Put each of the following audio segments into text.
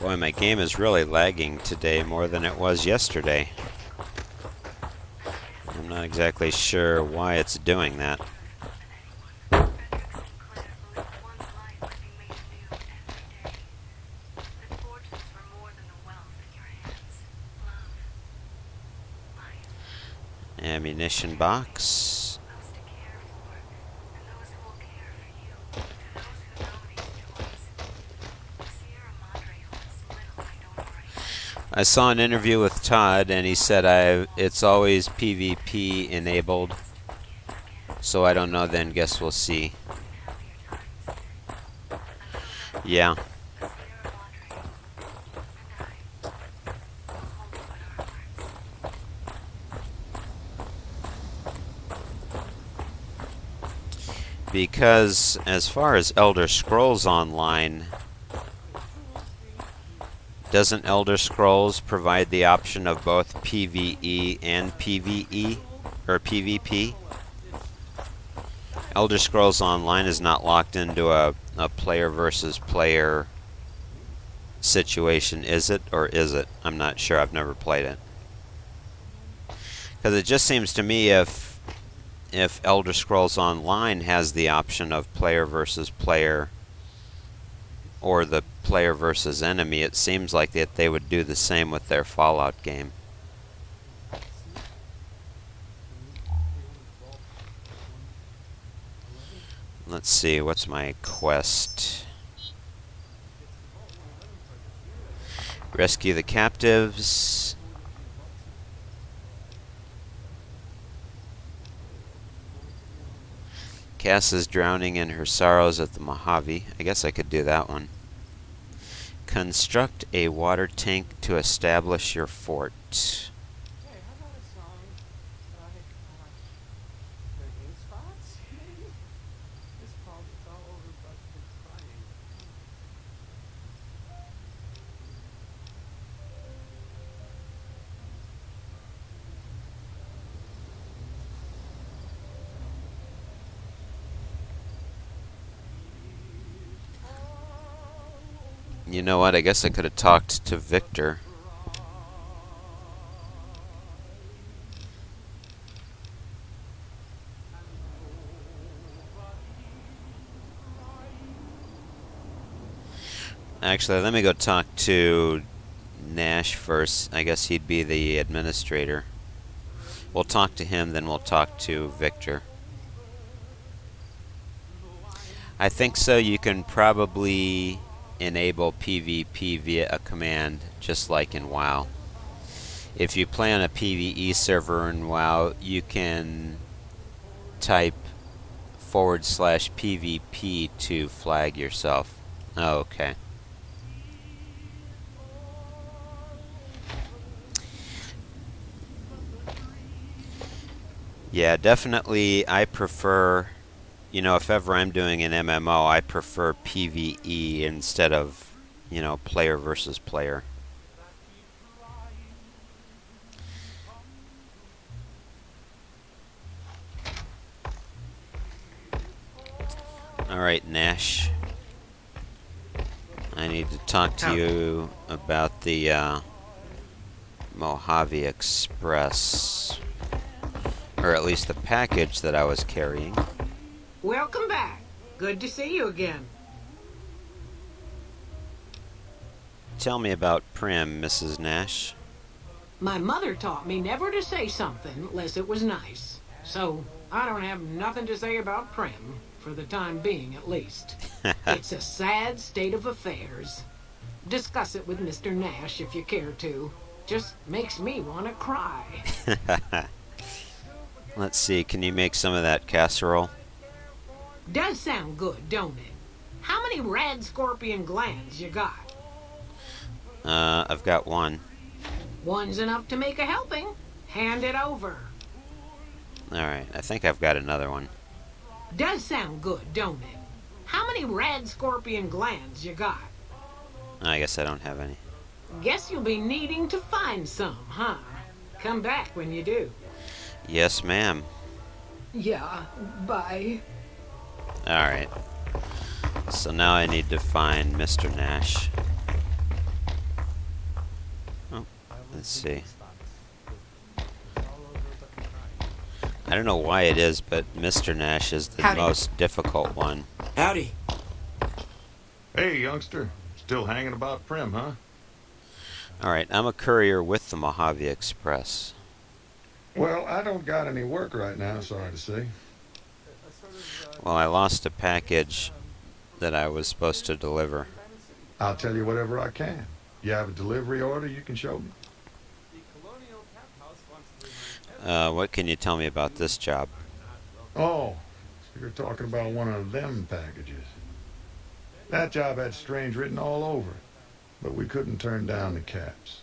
Boy, my game is really lagging today more than it was yesterday. I'm not exactly sure why it's doing that. Ammunition box. I saw an interview with Todd and he said it's always PvP enabled. So I don't know then, guess we'll see. Yeah. Because as far as Elder Scrolls Online, doesn't Elder Scrolls provide the option of both PvE and PvE, or PvP? Elder Scrolls Online is not locked into a player versus player situation, is it? Or is it? I'm not sure. I've never played it. Because it just seems to me if Elder Scrolls Online has the option of player versus player or the player versus enemy, it seems like that they would do the same with their Fallout game. Let's see, what's my quest? Rescue the captives. Cass is drowning in her sorrows at the Mojave. I guess I could do that one. Construct a water tank to establish your fort. Hey, how about a song that I the ink spots? It's called It's All Over But It's Crying. You know what? I guess I could have talked to Victor. Actually, let me go talk to Nash first. I guess he'd be the administrator. We'll talk to him, then we'll talk to Victor. I think so. You can probably enable PvP via a command, just like in WoW. If you play on a PvE server in WoW, you can type /PvP to flag yourself. Oh, okay. Yeah, definitely I prefer, you know, if ever I'm doing an MMO, I prefer PvE instead of, you know, player versus player. Alright, Nash. I need to talk to you about the Mojave Express. Or at least the package that I was carrying. Welcome back. Good to see you again. Tell me about Prim, Mrs. Nash. My mother taught me never to say something unless it was nice. So, I don't have nothing to say about Prim, for the time being at least. It's a sad state of affairs. Discuss it with Mr. Nash if you care to. Just makes me want to cry. Let's see, can you make some of that casserole? Does sound good, don't it? How many rad scorpion glands you got? I've got one. One's enough to make a helping. Hand it over. Alright, I think I've got another one. Does sound good, don't it? How many rad scorpion glands you got? I guess I don't have any. Guess you'll be needing to find some, huh? Come back when you do. Yes, ma'am. Yeah, bye. Alright. So now I need to find Mr. Nash. Let's see. It's all over but the crime. I don't know why it is, but Mr. Nash is the Howdy. most difficult one. Howdy. Hey, youngster. Still hanging about Prim, huh? Alright, I'm a courier with the Mojave Express. Well, I don't got any work right now, sorry to say. Well, I lost a package that I was supposed to deliver. I'll tell you whatever I can. You have a delivery order you can show me? The Colonial Tap House wants to What can you tell me about this job? Oh, so you're talking about one of them packages. That job had strange written all over it, but we couldn't turn down the caps.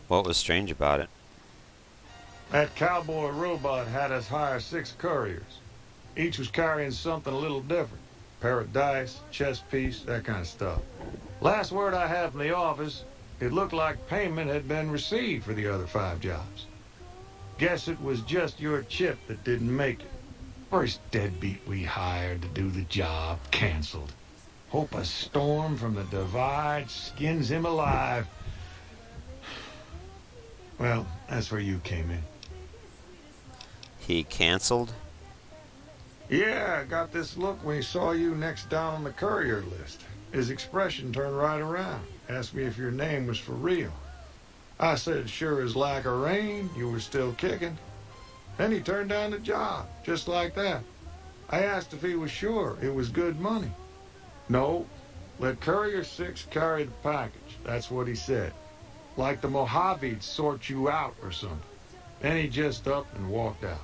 What was strange about it? That cowboy robot had us hire 6 couriers. Each was carrying something a little different. Pair of dice, chess piece, that kind of stuff. Last word I had from the office, it looked like payment had been received for the other 5 jobs. Guess it was just your chip that didn't make it. First deadbeat we hired to do the job canceled. Hope a storm from the divide skins him alive. Well, that's where you came in. He canceled? Yeah, I got this look when he saw you next down on the courier list. His expression turned right around. Asked me if your name was for real. I said, sure as lack of rain, you were still kicking. Then he turned down the job, just like that. I asked if he was sure it was good money. No, let Courier 6 carry the package. That's what he said. Like the Mojave'd sort you out or something. Then he just up and walked out.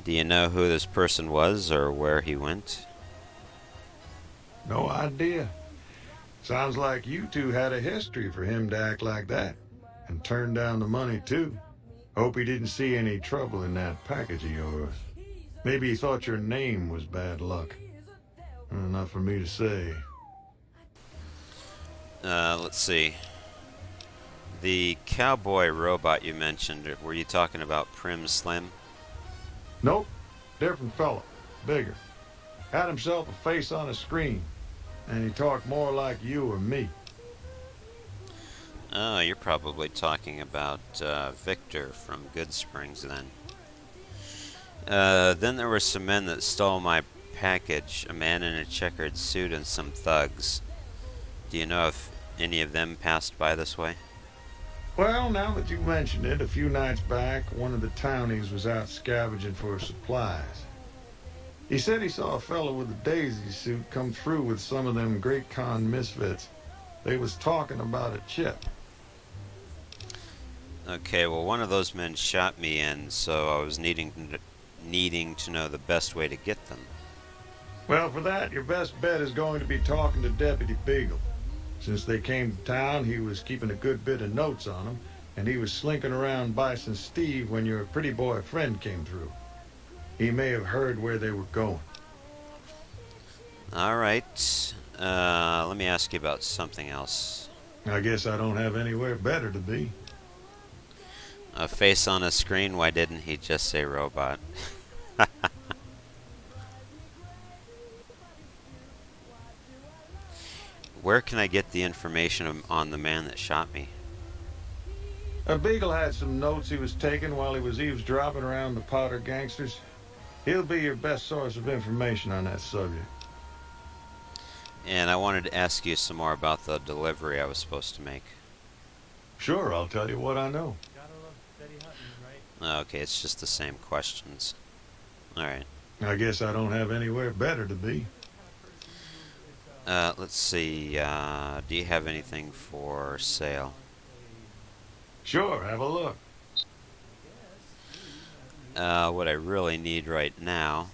Do you know who this person was or where he went? No idea. Sounds like you two had a history for him to act like that. And turn down the money, too. Hope he didn't see any trouble in that package of yours. Maybe he thought your name was bad luck. Not for me to say. Let's see. The cowboy robot you mentioned, were you talking about Prim Slim? Nope. Different fella. Bigger. Had himself a face on a screen. And he talked more like you or me. Oh, you're probably talking about Victor from Good Springs then. Then there were some men that stole my package, a man in a checkered suit and some thugs. Do you know if any of them passed by this way? Well, now that you mention it, a few nights back, one of the townies was out scavenging for supplies. He said he saw a fellow with a daisy suit come through with some of them Great Con misfits. They was talking about a chip. Okay, well, one of those men shot me in, so I was needing to know the best way to get them. Well, for that, your best bet is going to be talking to Deputy Beagle. Since they came to town, he was keeping a good bit of notes on them, and he was slinking around Bison Steve when your pretty boy friend came through. He may have heard where they were going. All right. Let me ask you about something else. I guess I don't have anywhere better to be. A face on a screen? Why didn't he just say robot? Where can I get the information on the man that shot me? Beagle had some notes he was taking while he was eavesdropping around the Powder gangsters. He'll be your best source of information on that subject. And I wanted to ask you some more about the delivery I was supposed to make. Sure, I'll tell you what I know. gotta love steady hunting, right? Okay, it's just the same questions. Alright. I guess I don't have anywhere better to be. Let's see. Do you have anything for sale? Sure, have a look. What I really need right now